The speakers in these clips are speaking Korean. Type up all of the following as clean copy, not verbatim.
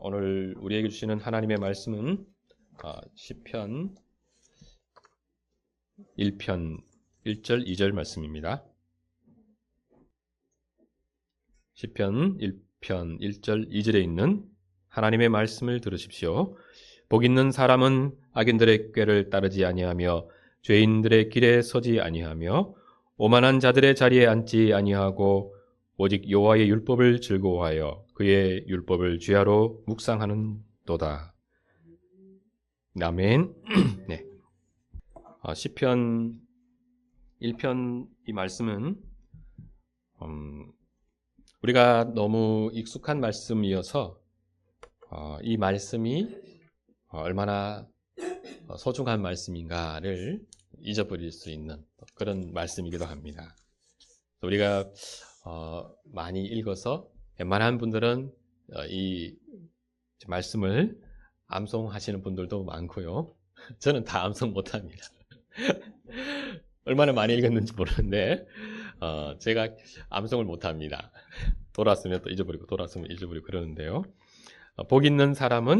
오늘 우리에게 주시는 하나님의 말씀은 시편 1편 1절 2절 말씀입니다. 시편 1편 1절 2절에 있는 하나님의 말씀을 들으십시오. 복 있는 사람은 악인들의 꾀를 따르지 아니하며 죄인들의 길에 서지 아니하며 오만한 자들의 자리에 앉지 아니하고 오직 여호와의 율법을 즐거워하여 그의 율법을 주야로 묵상하는도다. 아멘. 네. 시편 1편 이 말씀은 우리가 너무 익숙한 말씀이어서 이 말씀이 얼마나 소중한 말씀인가를 잊어버릴 수 있는 그런 말씀이기도 합니다. 우리가 많이 읽어서 웬만한 분들은 이 말씀을 암송하시는 분들도 많고요. 저는 다 암송 못합니다. 얼마나 많이 읽었는지 모르는데 제가 암송을 못합니다. 돌아왔으면 또 잊어버리고 돌아왔으면 잊어버리고 그러는데요. 복 있는 사람은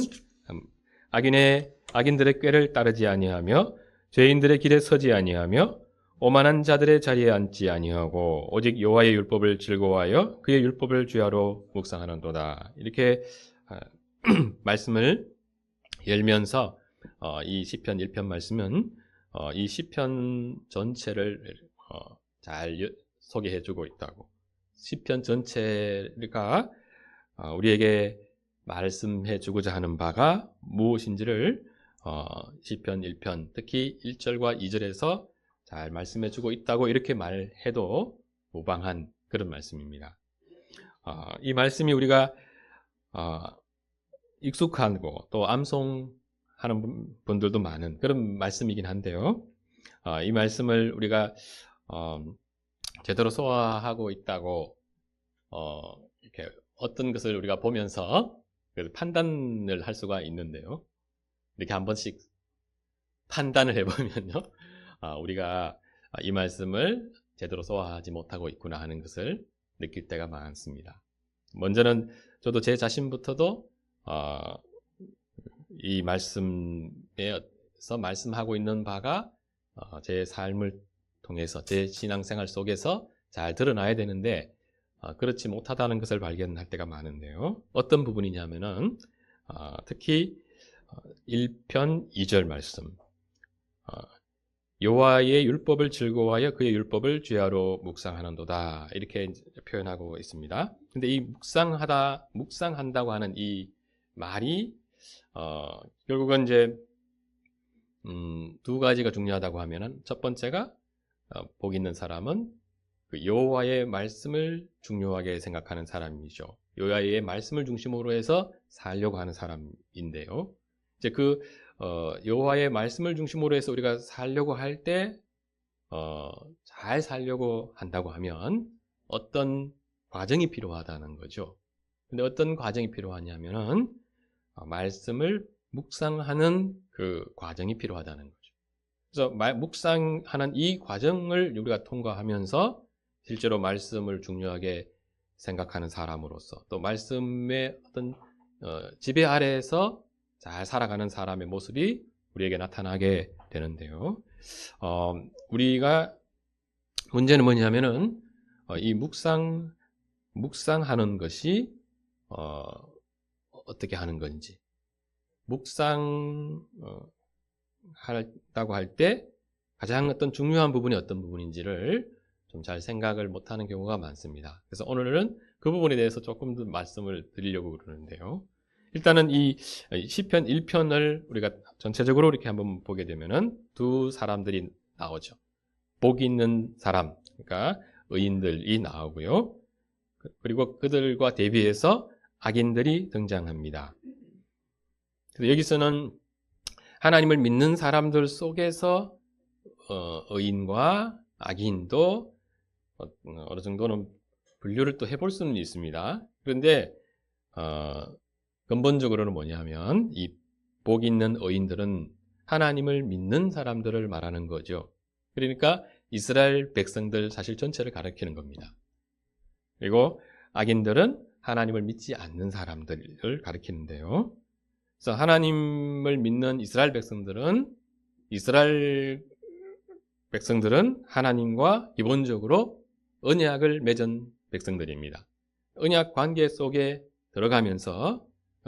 악인들의 꾀를 따르지 아니하며 죄인들의 길에 서지 아니하며 오만한 자들의 자리에 앉지 아니하고 오직 여호와의 율법을 즐거워하여 그의 율법을 주야로 묵상하는도다. 이렇게 말씀을 열면서 이 시편 1편 말씀은 이 시편 전체를 잘 소개해주고 있다고. 시편 전체가 우리에게 말씀해주고자 하는 바가 무엇인지를 시편 1편 특히 1절과 2절에서 잘 말씀해주고 있다고 이렇게 말해도 무방한 그런 말씀입니다. 이 말씀이 우리가 익숙하고 또 암송하는 분들도 많은 그런 말씀이긴 한데요. 이 말씀을 우리가 제대로 소화하고 있다고 이렇게 어떤 것을 우리가 보면서 판단을 할 수가 있는데요. 이렇게 한 번씩 판단을 해보면요. 우리가 이 말씀을 제대로 소화하지 못하고 있구나 하는 것을 느낄 때가 많습니다. 먼저는 저도 제 자신부터도 이 말씀에서 말씀하고 있는 바가 제 삶을 통해서 제 신앙생활 속에서 잘 드러나야 되는데 그렇지 못하다는 것을 발견할 때가 많은데요. 어떤 부분이냐면은 특히 1편 2절 말씀 여호와의 율법을 즐거워하여 그의 율법을 주야로 묵상하는도다 이렇게 표현하고 있습니다. 근데 이 묵상한다고 하는 이 말이 결국은 이제 두 가지가 중요하다고 하면은 첫 번째가 복 있는 사람은 그 여호와의 말씀을 중요하게 생각하는 사람이죠. 여호와의 말씀을 중심으로 해서 살려고 하는 사람인데요. 이제 그 여호와의 말씀을 중심으로 해서 우리가 살려고 할 때 잘 살려고 한다고 하면 어떤 과정이 필요하다는 거죠. 근데 어떤 과정이 필요하냐면은 말씀을 묵상하는 그 과정이 필요하다는 거죠. 그래서 묵상하는 이 과정을 우리가 통과하면서 실제로 말씀을 중요하게 생각하는 사람으로서 또 말씀의 어떤 지배 아래에서 잘 살아가는 사람의 모습이 우리에게 나타나게 되는데요. 우리가 문제는 뭐냐면은 이 묵상하는 것이 어떻게 하는 건지 묵상한다고 할 때 가장 어떤 중요한 부분이 어떤 부분인지를 좀 잘 생각을 못하는 경우가 많습니다. 그래서 오늘은 그 부분에 대해서 조금 더 말씀을 드리려고 그러는데요. 일단은 이 시편 1편을 우리가 전체적으로 이렇게 한번 보게 되면은 두 사람들이 나오죠. 복 있는 사람, 그러니까 의인들이 나오고요. 그리고 그들과 대비해서 악인들이 등장합니다. 그래서 여기서는 하나님을 믿는 사람들 속에서 의인과 악인도 어느 정도는 분류를 또 해볼 수는 있습니다. 그런데 근본적으로는 뭐냐면 이 복 있는 의인들은 하나님을 믿는 사람들을 말하는 거죠. 그러니까 이스라엘 백성들 사실 전체를 가리키는 겁니다. 그리고 악인들은 하나님을 믿지 않는 사람들을 가리키는데요. 그래서 하나님을 믿는 이스라엘 백성들은 하나님과 기본적으로 언약을 맺은 백성들입니다. 언약 관계 속에 들어가면서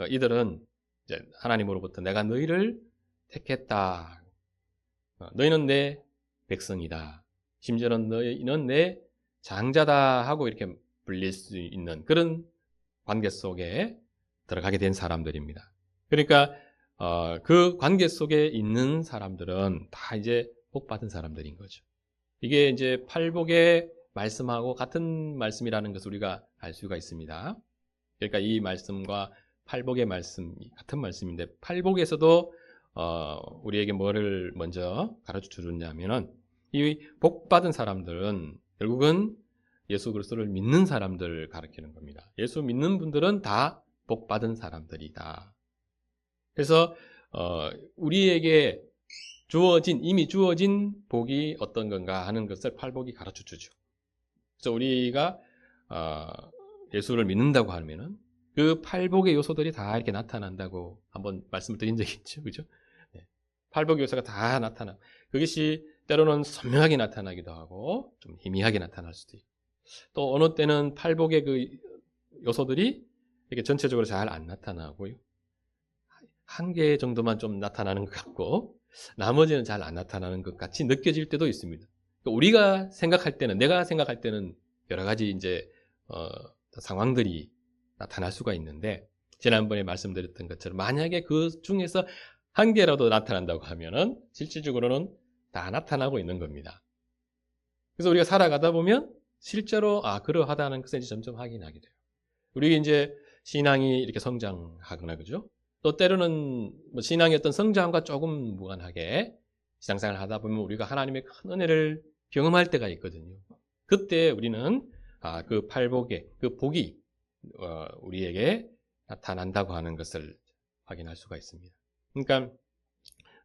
이들은 이제 하나님으로부터 내가 너희를 택했다. 너희는 내 백성이다. 심지어는 너희는 내 장자다 하고 이렇게 불릴 수 있는 그런 관계 속에 들어가게 된 사람들입니다. 그러니까 그 관계 속에 있는 사람들은 다 이제 복 받은 사람들인 거죠. 이게 이제 팔복의 말씀하고 같은 말씀이라는 것을 우리가 알 수가 있습니다. 그러니까 이 말씀과 팔복의 말씀이 같은 말씀인데 팔복에서도 우리에게 뭐를 먼저 가르쳐 주느냐면은 이 복 받은 사람들은 결국은 예수 그리스도를 믿는 사람들을 가리키는 겁니다. 예수 믿는 분들은 다 복 받은 사람들이다. 그래서 우리에게 이미 주어진 복이 어떤 건가 하는 것을 팔복이 가르쳐 주죠. 그래서 우리가 예수를 믿는다고 하면은 그 팔복의 요소들이 다 이렇게 나타난다고 한번 말씀을 드린 적이 있죠. 그죠? 네. 팔복 요소가 다 나타나. 그것이 때로는 선명하게 나타나기도 하고 좀 희미하게 나타날 수도 있고 또 어느 때는 팔복의 그 요소들이 이렇게 전체적으로 잘 안 나타나고요. 한 개 정도만 좀 나타나는 것 같고 나머지는 잘 안 나타나는 것 같이 느껴질 때도 있습니다. 우리가 생각할 때는 내가 생각할 때는 여러 가지 이제 상황들이 나타날 수가 있는데 지난번에 말씀드렸던 것처럼 만약에 그 중에서 한 개라도 나타난다고 하면은 실질적으로는 다 나타나고 있는 겁니다. 그래서 우리가 살아가다 보면 실제로 그러하다는 것을 점점 확인하게 돼요. 우리 이제 신앙이 이렇게 성장하거나 그죠? 또 때로는 뭐 신앙의 어떤 성장과 조금 무관하게 신앙생활을 하다 보면 우리가 하나님의 큰 은혜를 경험할 때가 있거든요. 그때 우리는 그 팔복의 그 복이 우리에게 나타난다고 하는 것을 확인할 수가 있습니다. 그러니까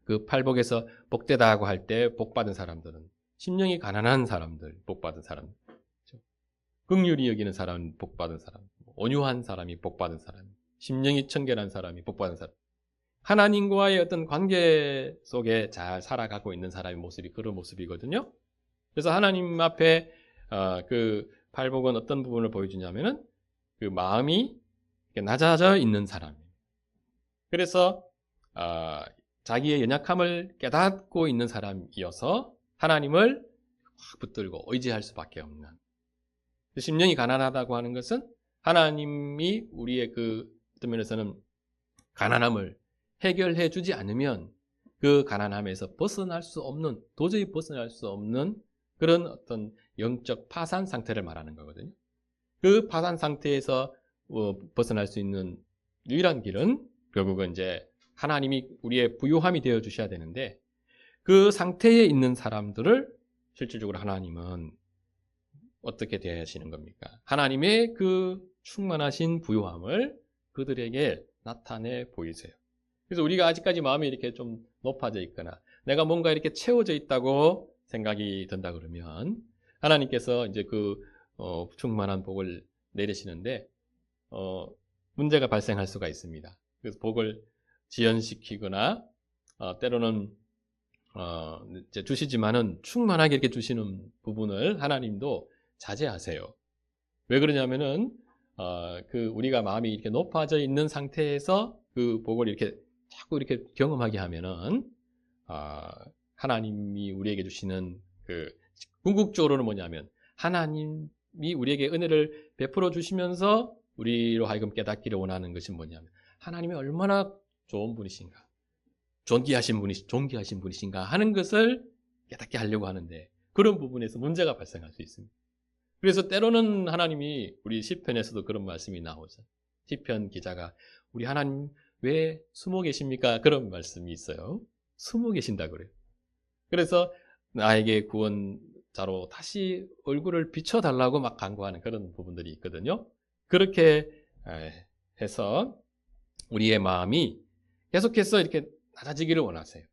그 팔복에서 복되다고 할 때 복받은 사람들은 심령이 가난한 사람들, 복받은 사람, 긍휼히 여기는 사람은 복받은 사람, 온유한 사람이 복받은 사람, 심령이 청결한 사람이 복받은 사람, 하나님과의 어떤 관계 속에 잘 살아가고 있는 사람의 모습이 그런 모습이거든요. 그래서 하나님 앞에 그 팔복은 어떤 부분을 보여주냐면은 그 마음이 낮아져 있는 사람이에요. 그래서 자기의 연약함을 깨닫고 있는 사람이어서 하나님을 확 붙들고 의지할 수밖에 없는. 심령이 가난하다고 하는 것은 하나님이 우리의 그 어떤 면에서는 가난함을 해결해 주지 않으면 그 가난함에서 벗어날 수 없는, 도저히 벗어날 수 없는 그런 어떤 영적 파산 상태를 말하는 거거든요. 그 파산 상태에서 벗어날 수 있는 유일한 길은 결국은 이제 하나님이 우리의 부요함이 되어 주셔야 되는데 그 상태에 있는 사람들을 실질적으로 하나님은 어떻게 대하시는 겁니까? 하나님의 그 충만하신 부요함을 그들에게 나타내 보이세요. 그래서 우리가 아직까지 마음이 이렇게 좀 높아져 있거나 내가 뭔가 이렇게 채워져 있다고 생각이 든다 그러면 하나님께서 이제 그 충만한 복을 내리시는데 문제가 발생할 수가 있습니다. 그래서 복을 지연시키거나 때로는 이제 주시지만은 충만하게 이렇게 주시는 부분을 하나님도 자제하세요. 왜 그러냐면은 그 우리가 마음이 이렇게 높아져 있는 상태에서 그 복을 이렇게 자꾸 이렇게 경험하게 하면은 하나님이 우리에게 주시는 그 궁극적으로는 뭐냐면 하나님이 우리에게 은혜를 베풀어 주시면서 우리로 하여금 깨닫기를 원하는 것이 뭐냐면 하나님이 얼마나 좋은 분이신가, 존귀하신 분이신가 하는 것을 깨닫게 하려고 하는데 그런 부분에서 문제가 발생할 수 있습니다. 그래서 때로는 하나님이 우리 시편에서도 그런 말씀이 나오죠. 시편 기자가 우리 하나님 왜 숨어 계십니까? 그런 말씀이 있어요. 숨어 계신다 그래요. 그래서 나에게 구원자로 다시 얼굴을 비춰달라고 막 간구하는 그런 부분들이 있거든요. 그렇게 해서 우리의 마음이 계속해서 이렇게 낮아지기를 원하세요.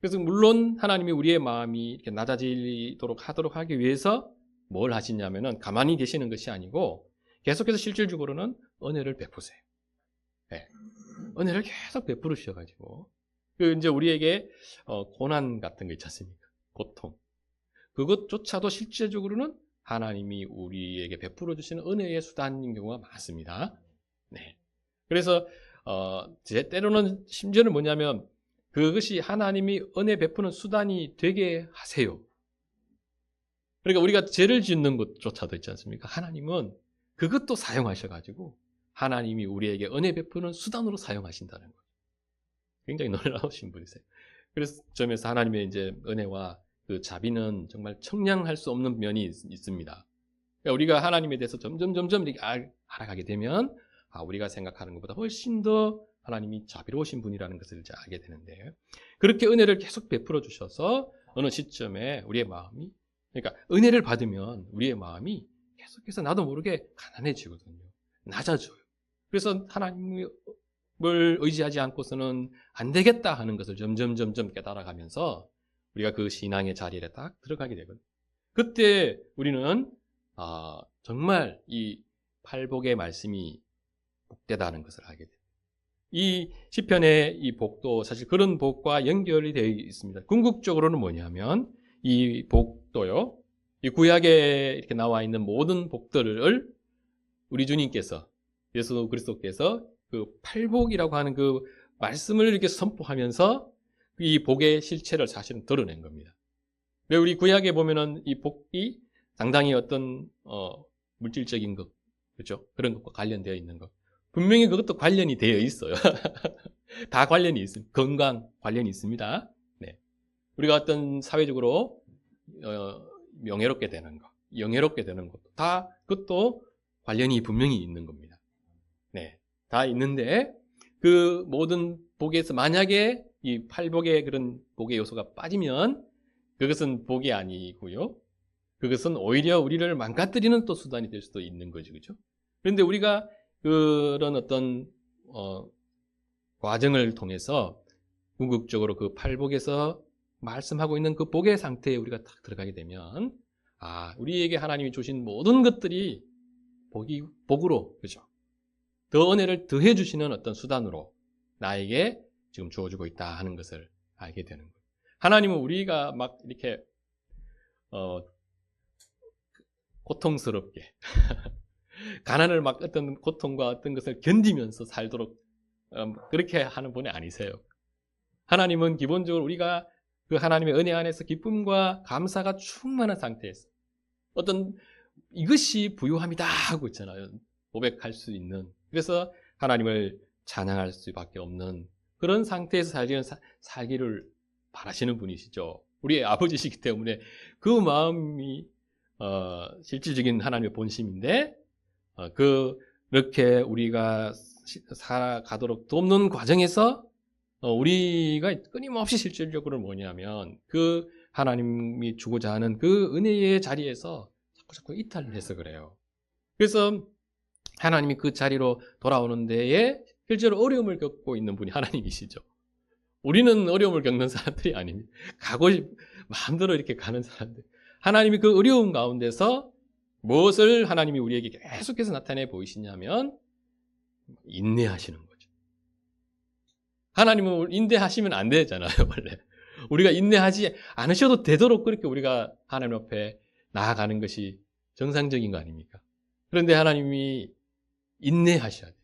그래서 물론 하나님이 우리의 마음이 이렇게 낮아지도록 하기 위해서 뭘 하시냐면은 가만히 계시는 것이 아니고 계속해서 실질적으로는 은혜를 베푸세요. 네. 은혜를 계속 베풀으셔가지고 이제 우리에게 고난 같은 거 있지 않습니까? 고통. 그것조차도 실제적으로는 하나님이 우리에게 베풀어 주시는 은혜의 수단인 경우가 많습니다. 네. 그래서 때로는 심지어는 뭐냐면 그것이 하나님이 은혜 베푸는 수단이 되게 하세요. 그러니까 우리가 죄를 짓는 것조차도 있지 않습니까? 하나님은 그것도 사용하셔가지고 하나님이 우리에게 은혜 베푸는 수단으로 사용하신다는 거예요. 굉장히 놀라우신 분이세요. 그래서 점에서 하나님의 이제 은혜와 그 자비는 정말 청량할 수 없는 면이 있습니다. 그러니까 우리가 하나님에 대해서 점점 이렇게 알아가게 되면 우리가 생각하는 것보다 훨씬 더 하나님이 자비로우신 분이라는 것을 이제 알게 되는데 그렇게 은혜를 계속 베풀어 주셔서 어느 시점에 우리의 마음이 그러니까 은혜를 받으면 우리의 마음이 계속해서 나도 모르게 가난해지거든요. 낮아져요. 그래서 하나님을 의지하지 않고서는 안 되겠다 하는 것을 점점 깨달아가면서 우리가 그 신앙의 자리에 딱 들어가게 되거든요. 그때 우리는 정말 이 팔복의 말씀이 복되다는 것을 알게 돼요. 이 시편의 이 복도 사실 그런 복과 연결이 되어 있습니다. 궁극적으로는 뭐냐면 이 복도요. 이 구약에 이렇게 나와 있는 모든 복들을 우리 주님께서 예수 그리스도께서 그 팔복이라고 하는 그 말씀을 이렇게 선포하면서 이 복의 실체를 사실은 드러낸 겁니다. 우리 구약에 보면은 이 복이 상당히 어떤 물질적인 것, 그렇죠? 그런 것과 관련되어 있는 것. 분명히 그것도 관련이 되어 있어요. 다 관련이 있습니다. 건강 관련이 있습니다. 네. 우리가 어떤 사회적으로 명예롭게 되는 것, 영예롭게 되는 것도 다 그것도 관련이 분명히 있는 겁니다. 네, 다 있는데 그 모든 복에서 만약에 이 팔복의 그런 복의 요소가 빠지면 그것은 복이 아니고요. 그것은 오히려 우리를 망가뜨리는 또 수단이 될 수도 있는 거죠, 그렇죠? 그런데 우리가 그런 어떤 과정을 통해서 궁극적으로 그 팔복에서 말씀하고 있는 그 복의 상태에 우리가 딱 들어가게 되면 우리에게 하나님이 주신 모든 것들이 복으로, 그죠? 더 은혜를 더해 주시는 어떤 수단으로 나에게 지금 주어주고 있다 하는 것을 알게 되는 거예요. 하나님은 우리가 막 이렇게 고통스럽게 가난을 막 어떤 고통과 어떤 것을 견디면서 살도록 그렇게 하는 분이 아니세요. 하나님은 기본적으로 우리가 그 하나님의 은혜 안에서 기쁨과 감사가 충만한 상태에서 어떤 이것이 부요함이다 하고 있잖아요. 고백할 수 있는. 그래서 하나님을 찬양할 수밖에 없는 그런 상태에서 살기를 바라시는 분이시죠. 우리의 아버지시기 때문에 그 마음이 실질적인 하나님의 본심인데 그렇게 우리가 살아가도록 돕는 과정에서 우리가 끊임없이 실질적으로 뭐냐면 그 하나님이 주고자 하는 그 은혜의 자리에서 자꾸 이탈을 해서 그래요. 그래서 하나님이 그 자리로 돌아오는 데에 실제로 어려움을 겪고 있는 분이 하나님이시죠. 우리는 어려움을 겪는 사람들이 아닙니다. 마음대로 이렇게 가는 사람들. 하나님이 그 어려움 가운데서 무엇을 하나님이 우리에게 계속해서 나타내 보이시냐면 인내하시는 거죠. 하나님은 인내하시면 안 되잖아요, 원래. 우리가 인내하지 않으셔도 되도록 그렇게 우리가 하나님 앞에 나아가는 것이 정상적인 거 아닙니까? 그런데 하나님이 인내하셔야 돼요.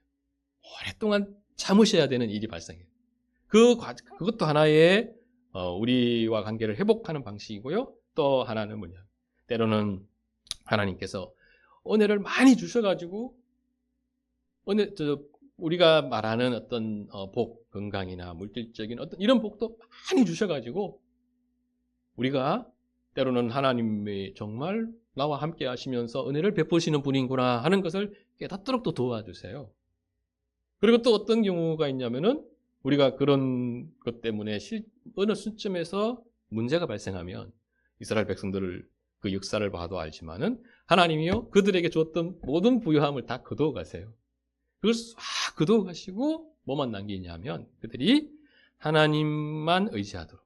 오랫동안 참으셔야 되는 일이 발생해요. 그것도 하나의 우리와 관계를 회복하는 방식이고요. 또 하나는 뭐냐? 때로는 하나님께서 은혜를 많이 주셔가지고 우리가 말하는 어떤 복, 건강이나 물질적인 어떤 이런 복도 많이 주셔가지고 우리가 때로는 하나님이 정말 나와 함께 하시면서 은혜를 베푸시는 분이구나 하는 것을 깨닫도록 또 도와주세요. 그리고 또 어떤 경우가 있냐면은 우리가 그런 것 때문에 어느 시점에서 문제가 발생하면 이스라엘 백성들을 그 역사를 봐도 알지만은 하나님이요 그들에게 주었던 모든 부요함을 다 거두어 가세요. 그걸 싹 거두어 가시고 뭐만 남기냐면 그들이 하나님만 의지하도록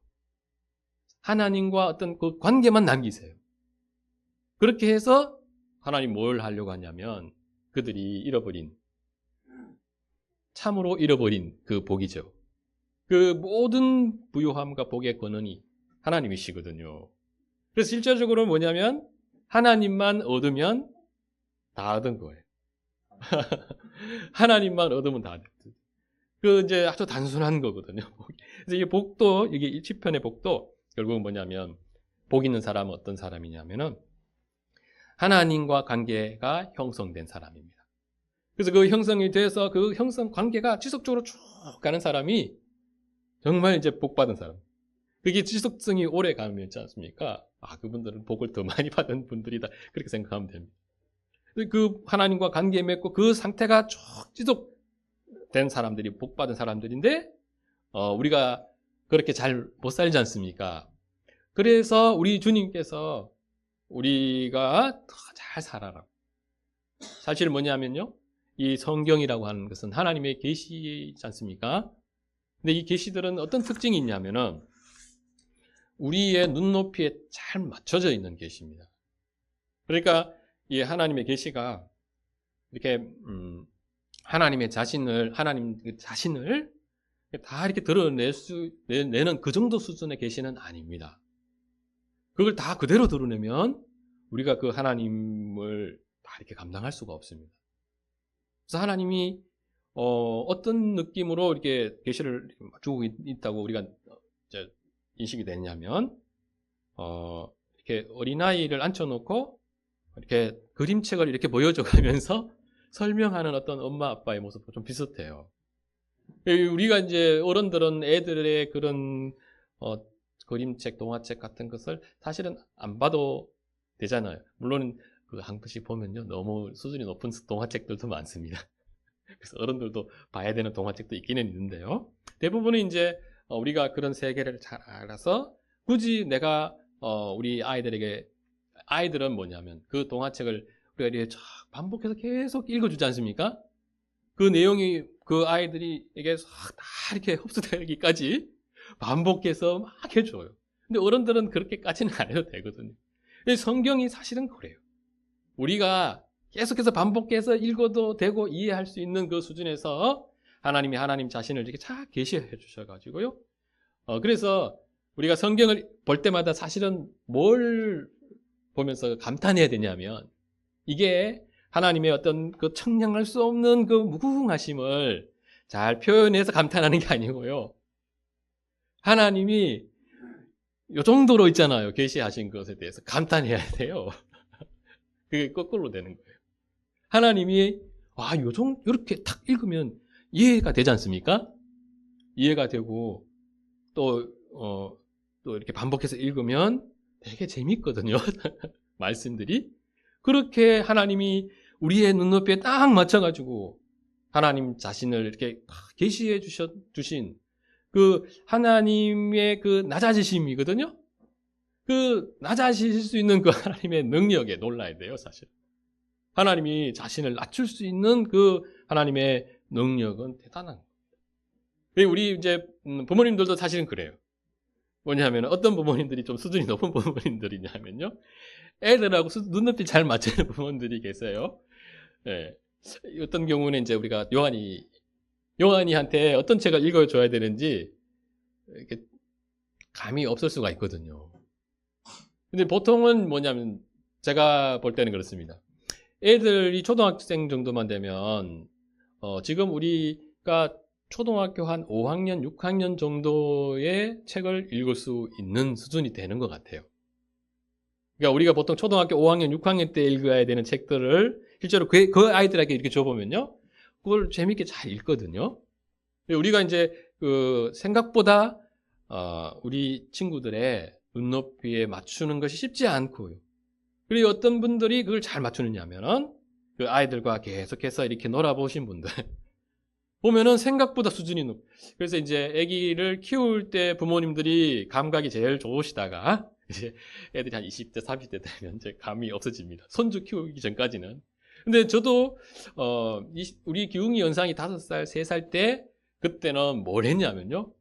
하나님과 어떤 그 관계만 남기세요. 그렇게 해서 하나님 뭘 하려고 하냐면 그들이 잃어버린, 참으로 잃어버린 그 복이죠. 그 모든 부유함과 복의 근원이 하나님이시거든요. 그래서 실제적으로 뭐냐면 하나님만 얻으면 다 얻은 거예요. 하나님만 얻으면 다 됐죠. 그 이제 아주 단순한 거거든요. 그래서 이 복도, 이게 시편의 복도 결국은 뭐냐면 복 있는 사람은 어떤 사람이냐면은 하나님과 관계가 형성된 사람입니다. 그래서 그 형성이 돼서 그 형성 관계가 지속적으로 쭉 가는 사람이 정말 이제 복 받은 사람. 그게 지속성이 오래 가면 있지 않습니까? 아, 그분들은 복을 더 많이 받은 분들이다. 그렇게 생각하면 됩니다. 그 하나님과 관계 맺고 그 상태가 쭉 지속된 사람들이 복 받은 사람들인데, 우리가 그렇게 잘 못 살지 않습니까? 그래서 우리 주님께서 우리가 더 잘 살아라. 사실 뭐냐면요. 이 성경이라고 하는 것은 하나님의 계시이지 않습니까? 근데 이 계시들은 어떤 특징이 있냐면은 우리의 눈높이에 잘 맞춰져 있는 계시입니다. 그러니까 이 하나님의 계시가 이렇게 하나님 자신을 다 이렇게 드러내는 그 정도 수준의 계시는 아닙니다. 그걸 다 그대로 드러내면 우리가 그 하나님을 다 이렇게 감당할 수가 없습니다. 그래서 하나님이 어떤 느낌으로 이렇게 계시를 주고 있다고 우리가 이제 인식이 되냐면 이렇게 어린아이를 앉혀놓고 이렇게 그림책을 이렇게 보여줘가면서 설명하는 어떤 엄마 아빠의 모습과 좀 비슷해요. 우리가 이제 어른들은 애들의 그런 그림책, 동화책 같은 것을 사실은 안 봐도 되잖아요. 물론 그 한 번씩 보면요 너무 수준이 높은 동화책들도 많습니다. 그래서 어른들도 봐야 되는 동화책도 있기는 있는데요. 대부분은 이제 우리가 그런 세계를 잘 알아서 굳이 내가 우리 아이들은 뭐냐면 그 동화책을 우리가 이렇게 반복해서 계속 읽어주지 않습니까? 그 내용이 그 아이들에게 다 이렇게 흡수되기까지 반복해서 막 해줘요. 근데 어른들은 그렇게까지는 안 해도 되거든요. 성경이 사실은 그래요. 우리가 계속해서 반복해서 읽어도 되고 이해할 수 있는 그 수준에서 하나님이 하나님 자신을 이렇게 잘 계시해 주셔가지고요. 그래서 우리가 성경을 볼 때마다 사실은 뭘 보면서 감탄해야 되냐면 이게 하나님의 어떤 그 청량할 수 없는 그 무궁하심을 잘 표현해서 감탄하는 게 아니고요. 하나님이 이 정도로 있잖아요. 계시하신 것에 대해서 감탄해야 돼요. 그게 거꾸로 되는 거예요. 하나님이 이렇게 탁 읽으면 이해가 되지 않습니까? 이해가 되고 또 이렇게 반복해서 읽으면 되게 재밌거든요. 말씀들이. 그렇게 하나님이 우리의 눈높이에 딱 맞춰가지고 하나님 자신을 이렇게 계시해 주신 그 하나님의 그 낮아지심이거든요. 그 낮아지실 수 있는 그 하나님의 능력에 놀라야 돼요, 사실. 하나님이 자신을 낮출 수 있는 그 하나님의 능력은 대단한 거예요. 우리 이제 부모님들도 사실은 그래요. 뭐냐면 어떤 부모님들이 좀 수준이 높은 부모님들이냐면요. 애들하고 눈높이 잘 맞추는 부모님들이 계세요. 네. 어떤 경우는 이제 우리가 요한이한테 어떤 책을 읽어줘야 되는지 이렇게 감이 없을 수가 있거든요. 근데 보통은 뭐냐면 제가 볼 때는 그렇습니다. 애들이 초등학생 정도만 되면 지금 우리가 초등학교 한 5학년, 6학년 정도의 책을 읽을 수 있는 수준이 되는 것 같아요. 그러니까 우리가 보통 초등학교 5학년, 6학년 때 읽어야 되는 책들을 실제로 그 아이들에게 이렇게 줘보면요. 그걸 재밌게 잘 읽거든요. 우리가 이제 생각보다 우리 친구들의 눈높이에 맞추는 것이 쉽지 않고요. 그리고 어떤 분들이 그걸 잘 맞추느냐면은 그 아이들과 계속해서 이렇게 놀아보신 분들 보면은 생각보다 수준이 높고, 그래서 이제 아기를 키울 때 부모님들이 감각이 제일 좋으시다가 이제 애들이 한 20대, 30대 되면 이제 감이 없어집니다. 손주 키우기 전까지는. 근데 저도 우리 기웅이 연상이 5살, 3살 때 그때는 뭘 했냐면요.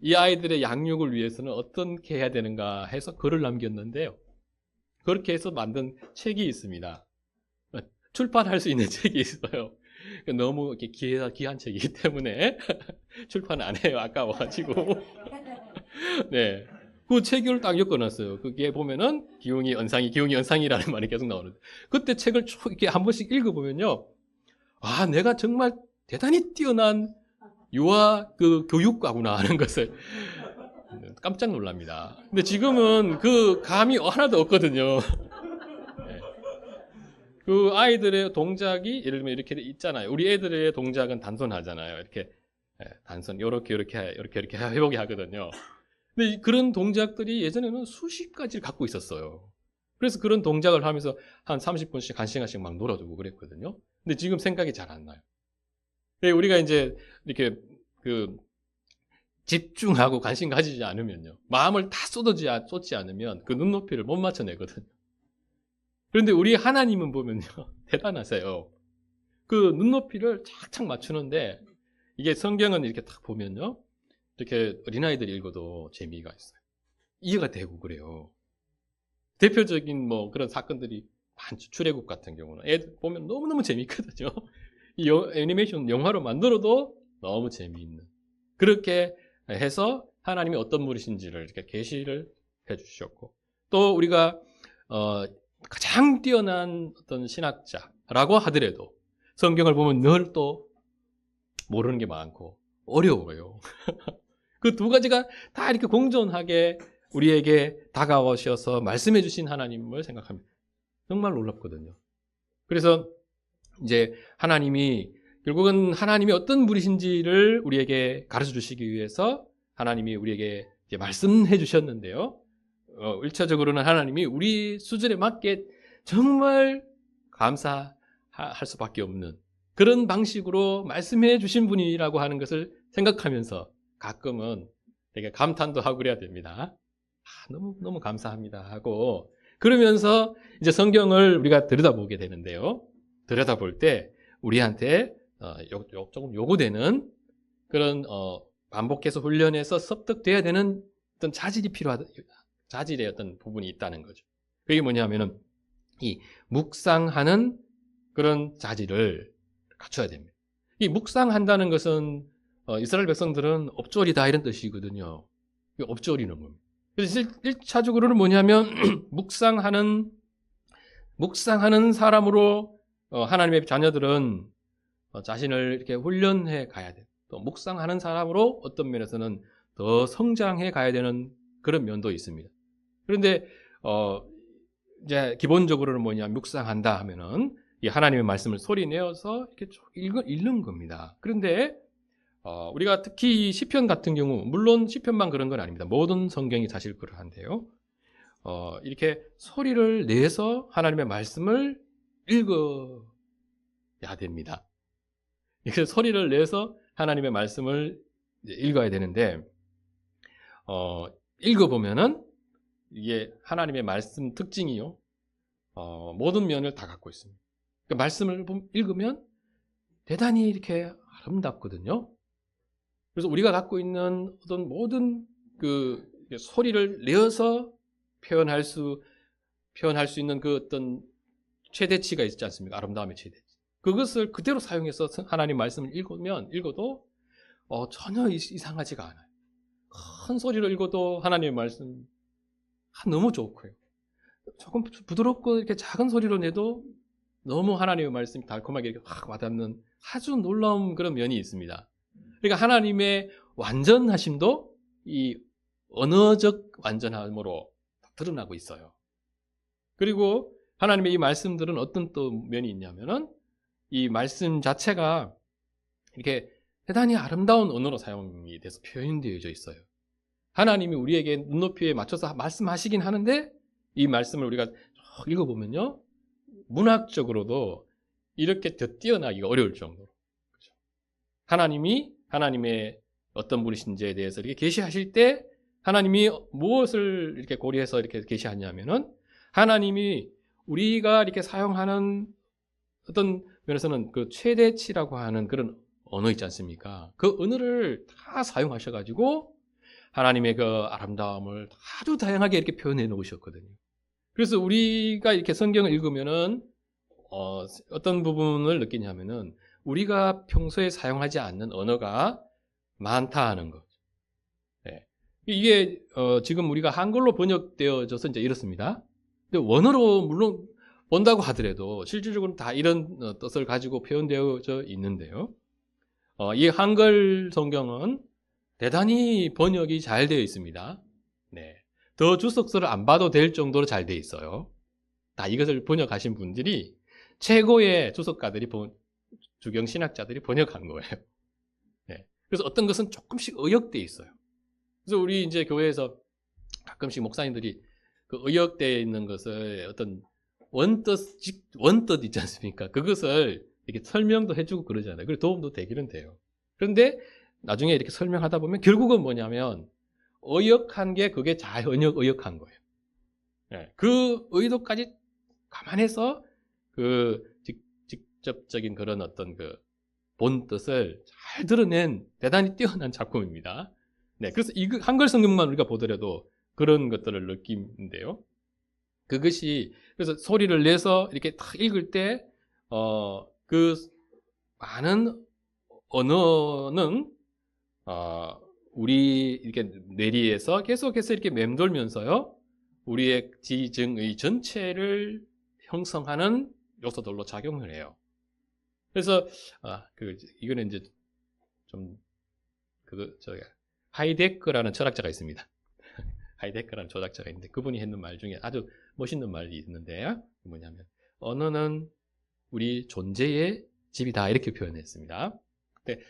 이 아이들의 양육을 위해서는 어떻게 해야 되는가 해서 글을 남겼는데요. 그렇게 해서 만든 책이 있습니다. 출판할 수 있는 책이 있어요. 너무 이렇게 귀한 책이기 때문에 출판 안 해요. 아까워가지고. 네. 그 책을 딱 엮어놨어요. 그게 보면은 기웅이 연상이라는 말이 계속 나오는데, 그때 책을 쭉 이렇게 한 번씩 읽어보면요. 아, 내가 정말 대단히 뛰어난 유아 그 교육가구나 하는 것을 깜짝 놀랍니다. 근데 지금은 그 감이 하나도 없거든요. 네. 그 아이들의 동작이 예를 들면 이렇게 있잖아요. 우리 애들의 동작은 단순하잖아요. 이렇게 단순 이렇게 해보게 하거든요. 근데 그런 동작들이 예전에는 수십 가지를 갖고 있었어요. 그래서 그런 동작을 하면서 한 30분씩, 1시간씩 막 놀아주고 그랬거든요. 근데 지금 생각이 잘 안 나요. 우리가 이제 이렇게 집중하고 관심 가지지 않으면요. 마음을 다 쏟지 않으면 그 눈높이를 못 맞춰내거든요. 그런데 우리 하나님은 보면요. 대단하세요. 그 눈높이를 착착 맞추는데, 이게 성경은 이렇게 딱 보면요. 이렇게 어린아이들이 읽어도 재미가 있어요. 이해가 되고 그래요. 대표적인 뭐 그런 사건들이 많죠. 출애굽 같은 경우는 애들 보면 너무너무 재미있거든요. 이 애니메이션 영화로 만들어도 너무 재미있는. 그렇게 해서 하나님이 어떤 분이신지를 이렇게 계시를 해주셨고, 또 우리가 가장 뛰어난 어떤 신학자라고 하더라도 성경을 보면 늘 또 모르는 게 많고 어려워요. 그 두 가지가 다 이렇게 공존하게 우리에게 다가오셔서 말씀해 주신 하나님을 생각합니다. 정말 놀랍거든요. 그래서 이제 하나님이 결국은 하나님이 어떤 분이신지를 우리에게 가르쳐 주시기 위해서 하나님이 우리에게 이제 말씀해 주셨는데요. 1차적으로는 하나님이 우리 수준에 맞게 정말 감사할 수밖에 없는 그런 방식으로 말씀해 주신 분이라고 하는 것을 생각하면서 가끔은 되게 감탄도 하고 그래야 됩니다. 너무 감사합니다 하고, 그러면서 이제 성경을 우리가 들여다보게 되는데요. 들여다볼 때 우리한테 조금 요구되는 그런 반복해서 훈련해서 습득돼야 되는 어떤 자질의 어떤 부분이 있다는 거죠. 그게 뭐냐면은 이 묵상하는 그런 자질을 갖춰야 됩니다. 이 묵상한다는 것은 이스라엘 백성들은 업조리다 이런 뜻이거든요. 업조리는 겁니다. 그래서 1차적으로는 뭐냐면 묵상하는 사람으로 하나님의 자녀들은 자신을 이렇게 훈련해 가야 돼요. 또 묵상하는 사람으로 어떤 면에서는 더 성장해 가야 되는 그런 면도 있습니다. 그런데 이제 기본적으로는 뭐냐, 묵상한다 하면은 이 하나님의 말씀을 소리 내어서 이렇게 읽는 겁니다. 그런데 우리가 특히 시편 같은 경우, 물론 시편만 그런 건 아닙니다. 모든 성경이 사실 그러한데요. 이렇게 소리를 내서 하나님의 말씀을 읽어야 됩니다. 이렇게 소리를 내서 하나님의 말씀을 읽어야 되는데, 읽어보면은 이게 하나님의 말씀 특징이요. 모든 면을 다 갖고 있습니다. 그러니까 말씀을 읽으면 대단히 이렇게 아름답거든요. 그래서 우리가 갖고 있는 어떤 모든 그 소리를 내어서 표현할 수 있는 그 어떤 최대치가 있지 않습니까? 아름다움의 최대치. 그것을 그대로 사용해서 하나님 말씀을 읽어도 전혀 이상하지가 않아요. 큰 소리로 읽어도 하나님의 말씀 너무 좋고요. 조금 부드럽고 이렇게 작은 소리로 내도 너무 하나님의 말씀이 달콤하게 이렇게 확 와닿는 아주 놀라운 그런 면이 있습니다. 그러니까 하나님의 완전하심도 이 언어적 완전함으로 드러나고 있어요. 그리고 하나님의 이 말씀들은 어떤 또 면이 있냐면은 이 말씀 자체가 이렇게 대단히 아름다운 언어로 사용이 돼서 표현되어져 있어요. 하나님이 우리에게 눈높이에 맞춰서 말씀하시긴 하는데 이 말씀을 우리가 읽어보면요, 문학적으로도 이렇게 더 뛰어나기가 어려울 정도로, 그렇죠? 하나님의 어떤 분이신지에 대해서 이렇게 계시하실 때 하나님이 무엇을 이렇게 고려해서 이렇게 계시하냐면은 하나님이 우리가 이렇게 사용하는 어떤 면에서는 그 최대치라고 하는 그런 언어 있지 않습니까? 그 언어를 다 사용하셔가지고 하나님의 그 아름다움을 아주 다양하게 이렇게 표현해 놓으셨거든요. 그래서 우리가 이렇게 성경을 읽으면은 어떤 부분을 느끼냐면은 우리가 평소에 사용하지 않는 언어가 많다 하는 거. 네. 이게 지금 우리가 한글로 번역되어져서 이제 이렇습니다. 근데 원어로 물론 본다고 하더라도 실질적으로는 다 이런 뜻을 가지고 표현되어져 있는데요. 이 한글 성경은 대단히 번역이 잘 되어 있습니다. 네. 더 주석서를 안 봐도 될 정도로 잘 되어 있어요. 다 이것을 번역하신 분들이 최고의 주석가들이 주경 신학자들이 번역한 거예요. 네. 그래서 어떤 것은 조금씩 의역되어 있어요. 그래서 우리 이제 교회에서 가끔씩 목사님들이 그 의역되어 있는 것을 어떤 원뜻 있지 않습니까? 그것을 이렇게 설명도 해주고 그러잖아요. 그리고 도움도 되기는 돼요. 그런데 나중에 이렇게 설명하다 보면 결국은 뭐냐면 의역한 게 그게 잘 의역한 거예요. 네. 그 의도까지 감안해서 그 직접적인 그런 어떤 그 본 뜻을 잘 드러낸 대단히 뛰어난 작품입니다. 네, 그래서 이 한글 성경만 우리가 보더라도 그런 것들을 느끼는데요. 그것이 그래서 소리를 내서 이렇게 딱 읽을 때 그 많은 언어는 우리 이렇게 뇌리에서 계속해서 이렇게 맴돌면서요, 우리의 지증의 전체를 형성하는 요소들로 작용을 해요. 그래서 이거는 이제 좀 하이데크라는 철학자가 있습니다. 하이데크라는 철학자가 있는데 그분이 했는 말 중에 아주 멋있는 말이 있는데요. 뭐냐면 언어는 우리 존재의 집이다 이렇게 표현했습니다. 근데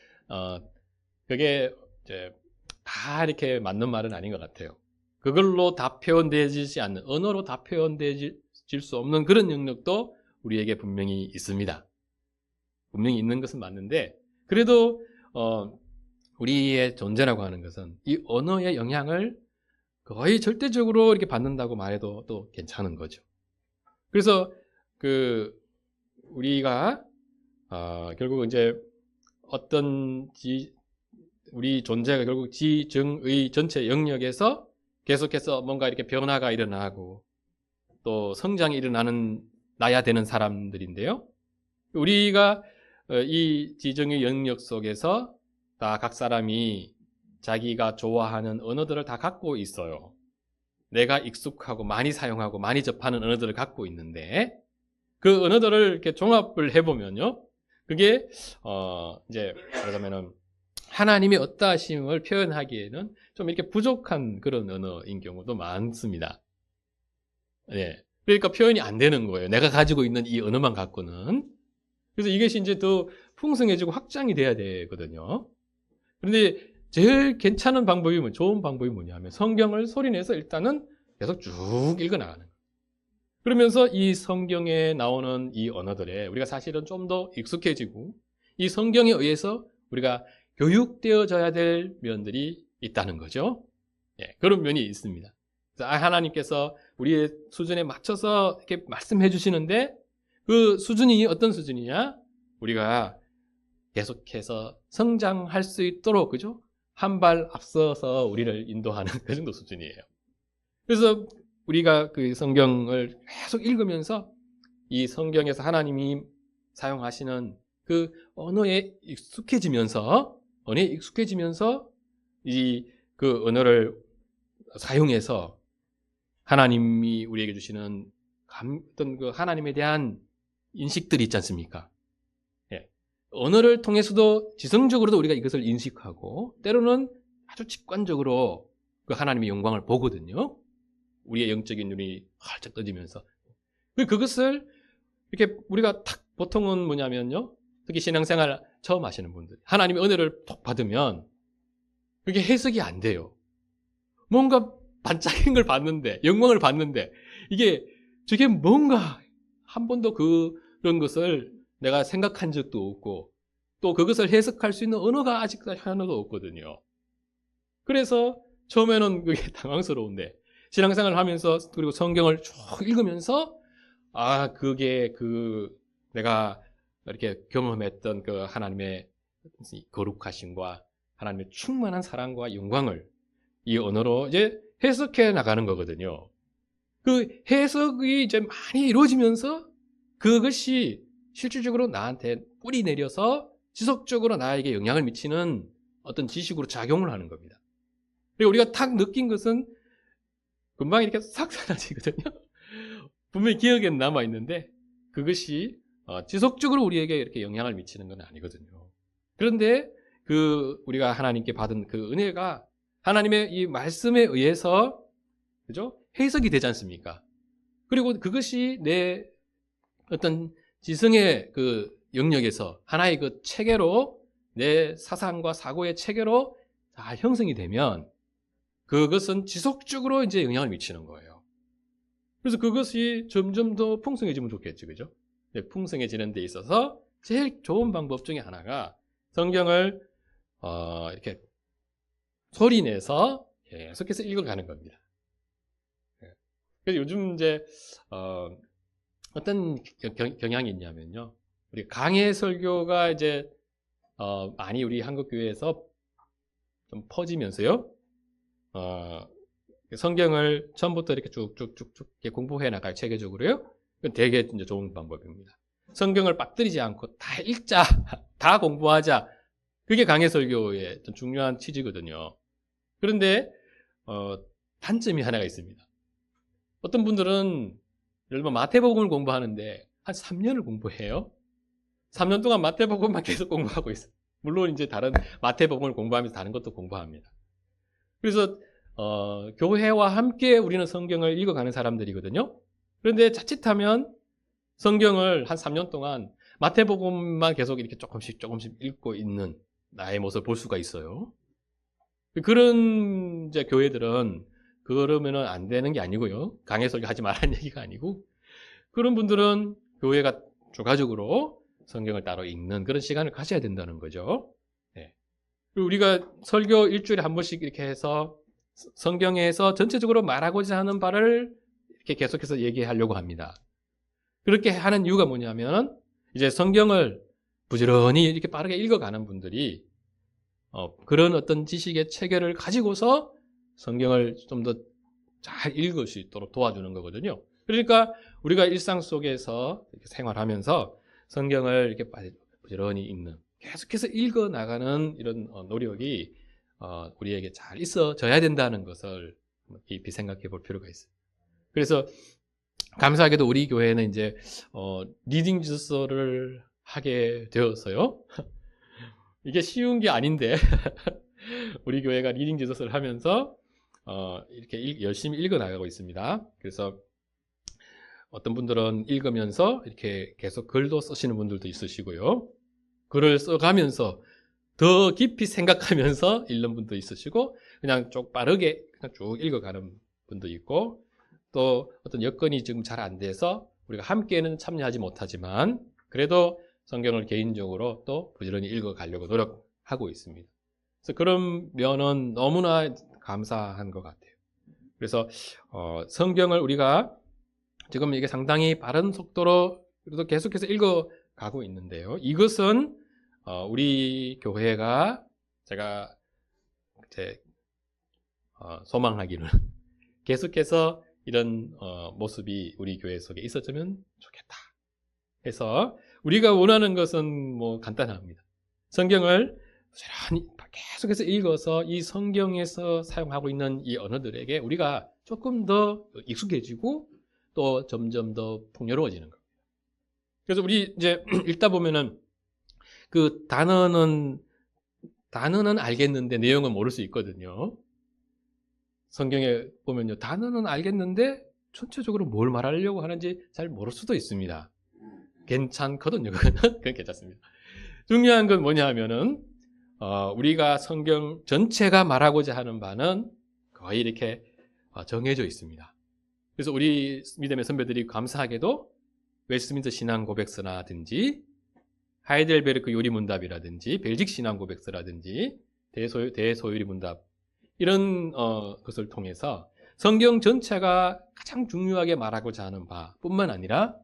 그게 이제 다 이렇게 맞는 말은 아닌 것 같아요. 그걸로 다 표현되지 않는, 언어로 다 표현되질 수 없는 그런 영역도 우리에게 분명히 있습니다. 분명히 있는 것은 맞는데 그래도 우리의 존재라고 하는 것은 이 언어의 영향을 거의 절대적으로 이렇게 받는다고 말해도 또 괜찮은 거죠. 그래서 우리가 결국 이제 우리 존재가 결국 지증의 전체 영역에서 계속해서 뭔가 이렇게 변화가 일어나고 또 성장이 나야 되는 사람들인데요. 우리가 이 지정의 영역 속에서 다 각 사람이 자기가 좋아하는 언어들을 다 갖고 있어요. 내가 익숙하고 많이 사용하고 많이 접하는 언어들을 갖고 있는데 그 언어들을 이렇게 종합을 해보면요, 그게 이제 그러면은 하나님의 어떠하심을 표현하기에는 좀 이렇게 부족한 그런 언어인 경우도 많습니다. 네. 그러니까 표현이 안 되는 거예요. 내가 가지고 있는 이 언어만 갖고는. 그래서 이것이 이제 더 풍성해지고 확장이 돼야 되거든요. 그런데 제일 괜찮은 방법이 좋은 방법이 뭐냐면 성경을 소리내서 일단은 계속 쭉 읽어나가는 거예요. 그러면서 이 성경에 나오는 이 언어들에 우리가 사실은 좀 더 익숙해지고 이 성경에 의해서 우리가 교육되어져야 될 면들이 있다는 거죠. 예, 그런 면이 있습니다. 그래서 하나님께서 우리의 수준에 맞춰서 이렇게 말씀해 주시는데 그 수준이 어떤 수준이냐? 우리가 계속해서 성장할 수 있도록, 그죠? 한 발 앞서서 우리를 인도하는 그 정도 수준이에요. 그래서 우리가 그 성경을 계속 읽으면서 이 성경에서 하나님이 사용하시는 그 언어에 익숙해지면서 그 언어를 사용해서 하나님이 우리에게 주시는 어떤 그 하나님에 대한 인식들이 있지 않습니까? 예. 언어를 통해서도 지성적으로도 우리가 이것을 인식하고 때로는 아주 직관적으로 그 하나님의 영광을 보거든요. 우리의 영적인 눈이 활짝 떠지면서 그것을 이렇게 우리가 보통은 뭐냐면요, 특히 신앙생활 처음 하시는 분들 하나님의 은혜를 톡 받으면 그게 해석이 안 돼요. 뭔가 반짝인 걸 봤는데, 영광을 봤는데 저게 뭔가 한 번도 그런 것을 내가 생각한 적도 없고 또 그것을 해석할 수 있는 언어가 아직도 하나도 없거든요. 그래서 처음에는 그게 당황스러운데 신앙생활을 하면서 그리고 성경을 쭉 읽으면서 그게 내가 이렇게 경험했던 그 하나님의 거룩하심과 하나님의 충만한 사랑과 영광을 이 언어로 이제 해석해 나가는 거거든요. 그 해석이 이제 많이 이루어지면서 그것이 실질적으로 나한테 뿌리 내려서 지속적으로 나에게 영향을 미치는 어떤 지식으로 작용을 하는 겁니다. 그리고 우리가 탁 느낀 것은 금방 이렇게 싹 사라지거든요. 분명히 기억에는 남아있는데 그것이 지속적으로 우리에게 이렇게 영향을 미치는 건 아니거든요. 그런데 우리가 하나님께 받은 그 은혜가 하나님의 이 말씀에 의해서 그죠? 해석이 되지 않습니까? 그리고 그것이 내 어떤 지성의 그 영역에서 하나의 그 체계로 내 사상과 사고의 체계로 잘 형성이 되면 그것은 지속적으로 이제 영향을 미치는 거예요. 그래서 그것이 점점 더 풍성해지면 좋겠죠, 그죠? 풍성해지는 데 있어서 제일 좋은 방법 중에 하나가 성경을 이렇게 소리내서 계속해서 읽어가는 겁니다. 그래서 요즘 이제 어떤 경향이 있냐면요, 우리 강해 설교가 이제 많이 우리 한국 교회에서 좀 퍼지면서요, 성경을 처음부터 이렇게 쭉쭉쭉쭉 공부해 나갈 체계적으로요. 그건 되게 이제 좋은 방법입니다. 성경을 빠뜨리지 않고 다 읽자, 다 공부하자. 그게 강해 설교의 중요한 취지거든요. 그런데 단점이 하나가 있습니다. 어떤 분들은 예를 들면 마태복음을 공부하는데 한 3년을 공부해요. 3년 동안 마태복음만 계속 공부하고 있어요. 물론 이제 다른 마태복음을 공부하면서 다른 것도 공부합니다. 그래서 교회와 함께 우리는 성경을 읽어가는 사람들이거든요. 그런데 자칫하면 성경을 한 3년 동안 마태복음만 계속 이렇게 조금씩 읽고 있는 나의 모습을 볼 수가 있어요. 그런 이제 교회들은 그러면은 안 되는 게 아니고요. 강해 설교하지 말라는 얘기가 아니고, 그런 분들은 교회가 주가적으로 성경을 따로 읽는 그런 시간을 가져야 된다는 거죠. 네. 그리고 우리가 설교 일주일에 한 번씩 이렇게 해서 성경에서 전체적으로 말하고자 하는 바를 이렇게 계속해서 얘기하려고 합니다. 그렇게 하는 이유가 뭐냐면 이제 성경을 부지런히 이렇게 빠르게 읽어가는 분들이 그런 어떤 지식의 체계를 가지고서 성경을 좀 더 잘 읽을 수 있도록 도와주는 거거든요. 그러니까 우리가 일상 속에서 이렇게 생활하면서 성경을 이렇게 부지런히 읽는, 계속해서 읽어 나가는 이런 노력이 우리에게 잘 있어져야 된다는 것을 깊이 생각해 볼 필요가 있어요. 그래서 감사하게도 우리 교회는 이제 리딩 지도서를 하게 되었어요. 이게 쉬운 게 아닌데 우리 교회가 리딩 지도서를 하면서 이렇게 열심히 읽어 나가고 있습니다. 그래서 어떤 분들은 읽으면서 이렇게 계속 글도 쓰시는 분들도 있으시고요. 글을 써가면서 더 깊이 생각하면서 읽는 분도 있으시고, 그냥 쭉 빠르게 그냥 쭉 읽어가는 분도 있고, 또 어떤 여건이 지금 잘 안 돼서 우리가 함께는 참여하지 못하지만 그래도 성경을 개인적으로 또 부지런히 읽어가려고 노력하고 있습니다. 그래서 그런 면은 너무나 감사한 것 같아요. 그래서 성경을 우리가 지금 이게 상당히 빠른 속도로 그래도 계속해서 읽어가고 있는데요. 이것은 우리 교회가 제가 이제 소망하기는 계속해서 이런 모습이 우리 교회 속에 있어지면 좋겠다 해서, 우리가 원하는 것은 뭐 간단합니다. 성경을 계속해서 읽어서 이 성경에서 사용하고 있는 이 언어들에게 우리가 조금 더 익숙해지고 또 점점 더 풍요로워지는 겁니다. 그래서 우리 이제 읽다 보면은 그 단어는 알겠는데 내용은 모를 수 있거든요. 성경에 보면요, 단어는 알겠는데 전체적으로 뭘 말하려고 하는지 잘 모를 수도 있습니다. 괜찮거든요. 그건 괜찮습니다. 중요한 건 뭐냐 하면은 우리가 성경 전체가 말하고자 하는 바는 거의 이렇게 정해져 있습니다. 그래서 우리 믿음의 선배들이 감사하게도 웨스트민스터 신앙 고백서라든지 하이델베르크 요리 문답이라든지 벨직 신앙 고백서라든지 대소요리 문답, 이런 것을 통해서 성경 전체가 가장 중요하게 말하고자 하는 바뿐만 아니라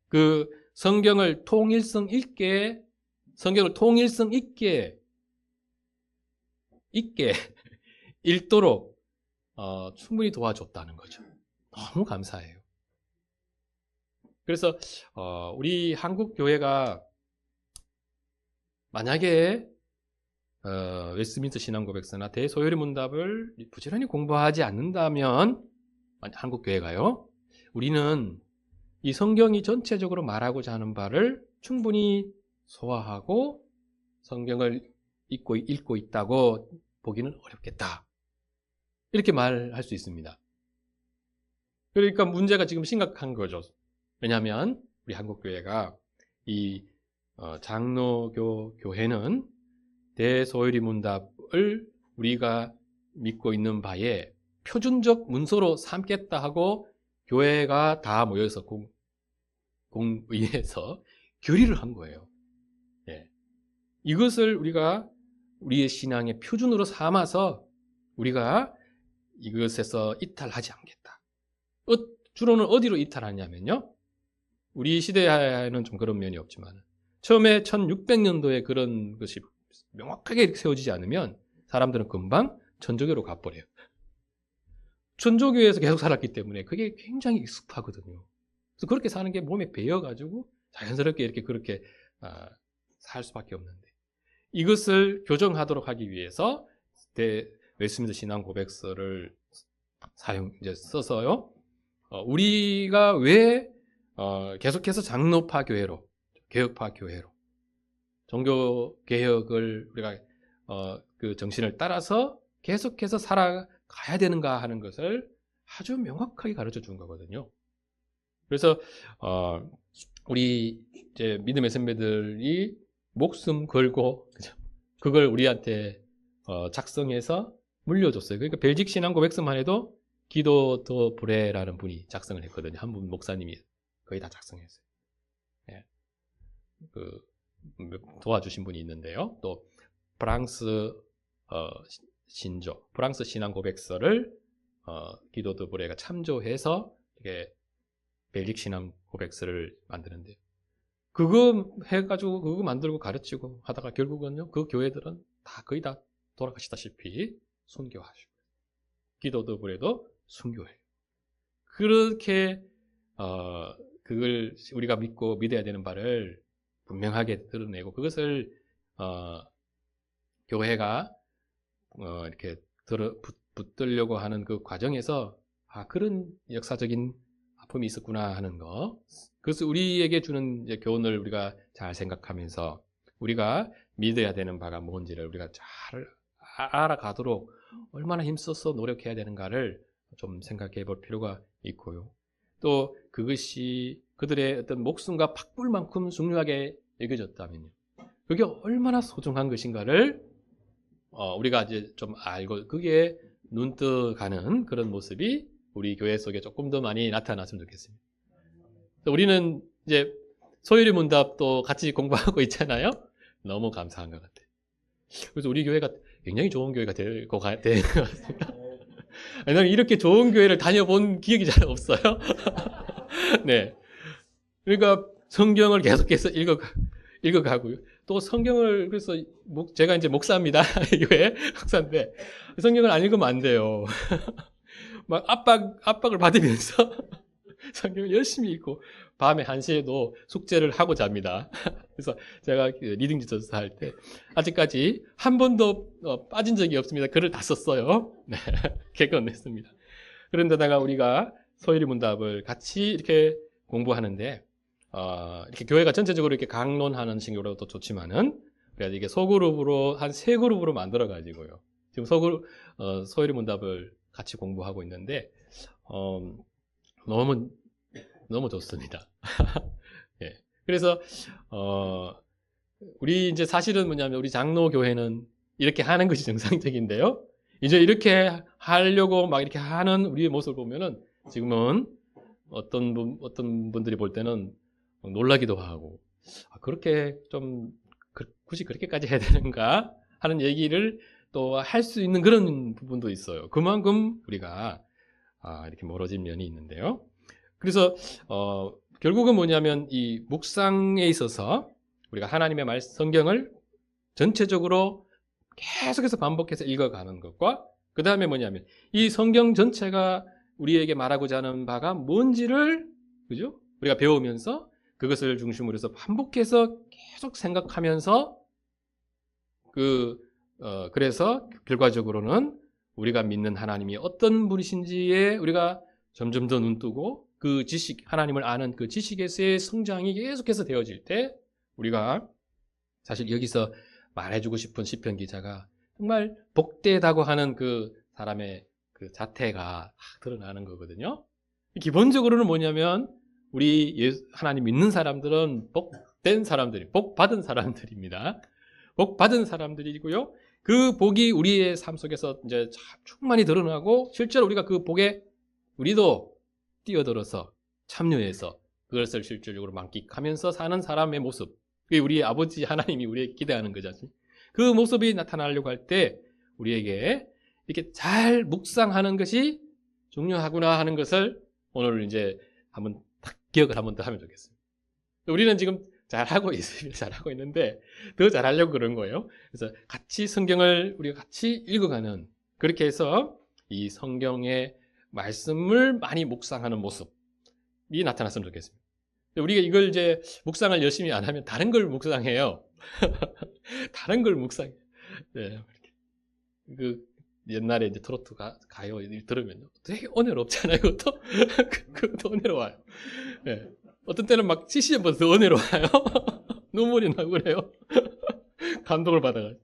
그 성경을 통일성 있게 읽도록 충분히 도와줬다는 거죠. 너무 감사해요. 그래서 우리 한국 교회가 만약에 웨스트민스터 신앙고백서나 대소요리 문답을 부지런히 공부하지 않는다면, 한국 교회가요, 우리는 이 성경이 전체적으로 말하고자 하는 바를 충분히 소화하고 성경을 읽고 있다고 보기는 어렵겠다, 이렇게 말할 수 있습니다. 그러니까 문제가 지금 심각한 거죠. 왜냐하면 우리 한국 교회가 이 장로교 교회는 대소요리 문답을 우리가 믿고 있는 바에 표준적 문서로 삼겠다 하고 교회가 다 모여서 공의에서 결의를 한 거예요. 예. 이것을 우리가 우리의 신앙의 표준으로 삼아서 우리가 이것에서 이탈하지 않겠다. 주로는 어디로 이탈하냐면요, 우리 시대에는 좀 그런 면이 없지만 처음에 1600년도에 그런 것이 명확하게 세워지지 않으면 사람들은 금방 천주교로 가버려요. 천주교에서 계속 살았기 때문에 그게 굉장히 익숙하거든요. 그래서 그렇게 사는 게 몸에 배어가지고 자연스럽게 이렇게 그렇게 살 수밖에 없는데, 이것을 교정하도록 하기 위해서 웨스트민스터 신앙 고백서를 써서요, 우리가 왜 계속해서 장로파 교회로, 개혁파 교회로, 종교 개혁을 우리가 그 정신을 따라서 계속해서 살아가야 되는가 하는 것을 아주 명확하게 가르쳐 준 거거든요. 그래서 우리 이제 믿음의 선배들이 목숨 걸고 그걸 우리한테 작성해서 물려줬어요. 그러니까 벨직 신앙 고백서만 해도 기도 더 브레라는 분이 작성을 했거든요. 한 분 목사님이 거의 다 작성했어요. 예. 도와주신 분이 있는데요. 또 프랑스 신조, 프랑스 신앙 고백서를 기도 더 브레가 참조해서 이렇게 벨직 신앙 고백서를 만드는데, 그거 해가지고 그거 만들고 가르치고 하다가 결국은요, 그 교회들은 거의 다 돌아가시다시피 순교하시고, 기도 더 브레도 순교해요. 그렇게 그걸 우리가 믿고 믿어야 되는 바를 분명하게 드러내고, 그것을 교회가 이렇게 붙들려고 하는 그 과정에서 그런 역사적인 아픔이 있었구나 하는 거, 그것을 우리에게 주는 이제 교훈을 우리가 잘 생각하면서 우리가 믿어야 되는 바가 뭔지를 우리가 잘 알아가도록 얼마나 힘써서 노력해야 되는가를 좀 생각해 볼 필요가 있고요. 또 그것이 그들의 어떤 목숨과 팍불만큼 중요하게 여겨졌다면요, 그게 얼마나 소중한 것인가를 우리가 이제 좀 알고 그게 눈뜨가는 그런 모습이 우리 교회 속에 조금 더 많이 나타났으면 좋겠습니다. 우리는 이제 소요리 문답도 같이 공부하고 있잖아요. 너무 감사한 것 같아요. 그래서 우리 교회가 굉장히 좋은 교회가 되는 것 같습니다. 나는 이렇게 좋은 교회를 다녀본 기억이 잘 없어요. 네. 그러니까 성경을 계속해서 읽어가고요. 또 성경을, 그래서 제가 이제 목사입니다. 교회 목사인데 성경을 안 읽으면 안 돼요. 막 압박을 받으면서 성경을 열심히 읽고 밤에 1시에도 숙제를 하고 잡니다. 그래서 제가 리딩 지도서 할 때 아직까지 한 번도 빠진 적이 없습니다. 글을 다 썼어요. 네, 개건했습니다. 그런데다가 우리가 소요리 문답을 같이 이렇게 공부하는데 이렇게 교회가 전체적으로 이렇게 강론하는 식으로도 좋지만은, 그래서 이게 소그룹으로 한 3그룹으로 만들어 가지고요, 지금 소요리 문답을 같이 공부하고 있는데 너무 좋습니다. 예. 그래서 우리 이제 사실은 뭐냐면 우리 장로 교회는 이렇게 하는 것이 정상적인데요, 이제 이렇게 하려고 막 이렇게 하는 우리의 모습을 보면은 지금은 어떤 분들이 볼 때는 놀라기도 하고, 그렇게 좀 굳이 그렇게까지 해야 되는가 하는 얘기를 또 할 수 있는 그런 부분도 있어요. 그만큼 우리가 이렇게 멀어진 면이 있는데요. 그래서 결국은 뭐냐면 이 묵상에 있어서 우리가 하나님의 성경을 전체적으로 계속해서 반복해서 읽어가는 것과, 그 다음에 뭐냐면 이 성경 전체가 우리에게 말하고자 하는 바가 뭔지를, 그죠? 우리가 배우면서 그것을 중심으로 해서 반복해서 계속 생각하면서 그래서 결과적으로는 우리가 믿는 하나님이 어떤 분이신지에 우리가 점점 더 눈뜨고 그 지식, 하나님을 아는 그 지식에서의 성장이 계속해서 되어질 때 우리가 사실 여기서 말해주고 싶은 시편 기자가 정말 복되다고 하는 그 사람의 그 자태가 드러나는 거거든요. 기본적으로는 뭐냐면 우리 하나님 믿는 사람들은 복된 사람들이, 복받은 사람들입니다. 복받은 사람들이고요. 그 복이 우리의 삶 속에서 이제 충만히 드러나고 실제로 우리가 그 복에 우리도 뛰어들어서 참여해서 그것을 실질적으로 만끽하면서 사는 사람의 모습. 그게 우리 아버지 하나님이 우리에게 기대하는 거죠. 그 모습이 나타나려고 할 때 우리에게 이렇게 잘 묵상하는 것이 중요하구나 하는 것을 오늘 이제 한번 딱 기억을 한번 더 하면 좋겠습니다. 우리는 지금 잘하고 있습니다. 잘하고 있는데 더 잘하려고 그런 거예요. 그래서 같이 성경을 우리가 같이 읽어가는, 그렇게 해서 이 성경의 말씀을 많이 묵상하는 모습이 나타났으면 좋겠습니다. 우리가 이걸 이제 묵상을 열심히 안 하면 다른 걸 묵상해요. 다른 걸 묵상해요. 네. 그 옛날에 이제 트로트 가요 들으면 되게 은혜롭잖아요. 그것도 그것도 은혜로워요. 네. 어떤 때는 막 CCM보다 더 은혜로워요. 눈물이 나고 그래요. 감동을 받아가지고.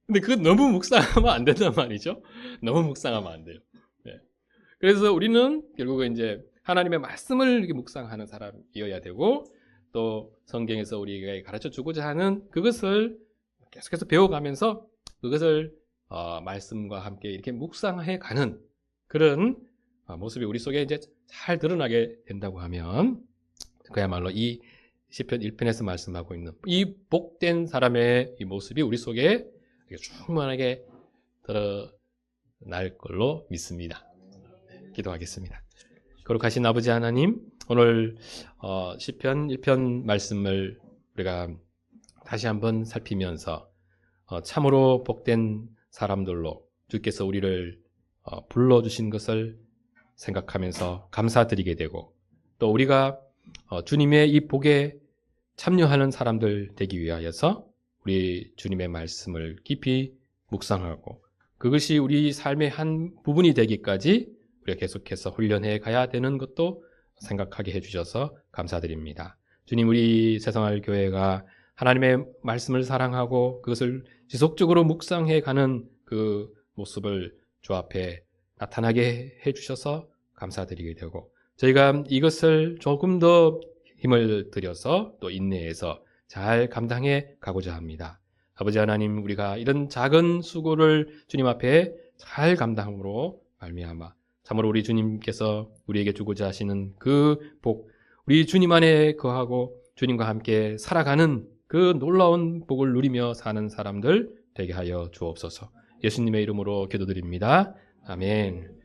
근데 그건 너무 묵상하면 안 된단 말이죠. 너무 묵상하면 안 돼요. 네. 그래서 우리는 결국은 이제 하나님의 말씀을 이렇게 묵상하는 사람이어야 되고, 또 성경에서 우리에게 가르쳐 주고자 하는 그것을 계속해서 배워가면서 그것을 말씀과 함께 이렇게 묵상해 가는 그런 모습이 우리 속에 이제 잘 드러나게 된다고 하면, 그야말로 이 시편 1편에서 말씀하고 있는 이 복된 사람의 이 모습이 우리 속에 충만하게 드러날 걸로 믿습니다. 기도하겠습니다. 거룩하신 아버지 하나님, 오늘 시편 1편 말씀을 우리가 다시 한번 살피면서 참으로 복된 사람들로 주께서 우리를 불러주신 것을 생각하면서 감사드리게 되고, 또 우리가 주님의 이 복에 참여하는 사람들 되기 위하여서 우리 주님의 말씀을 깊이 묵상하고 그것이 우리 삶의 한 부분이 되기까지 우리가 계속해서 훈련해 가야 되는 것도 생각하게 해주셔서 감사드립니다. 주님, 우리 새성알 교회가 하나님의 말씀을 사랑하고 그것을 지속적으로 묵상해 가는 그 모습을 주 앞에 나타나게 해주셔서 감사드리게 되고, 저희가 이것을 조금 더 힘을 들여서 또 인내해서 잘 감당해 가고자 합니다. 아버지 하나님, 우리가 이런 작은 수고를 주님 앞에 잘 감당함으로 말미암아 참으로 우리 주님께서 우리에게 주고자 하시는 그 복, 우리 주님 안에 거하고 주님과 함께 살아가는 그 놀라운 복을 누리며 사는 사람들 되게 하여 주옵소서. 예수님의 이름으로 기도드립니다. 아멘.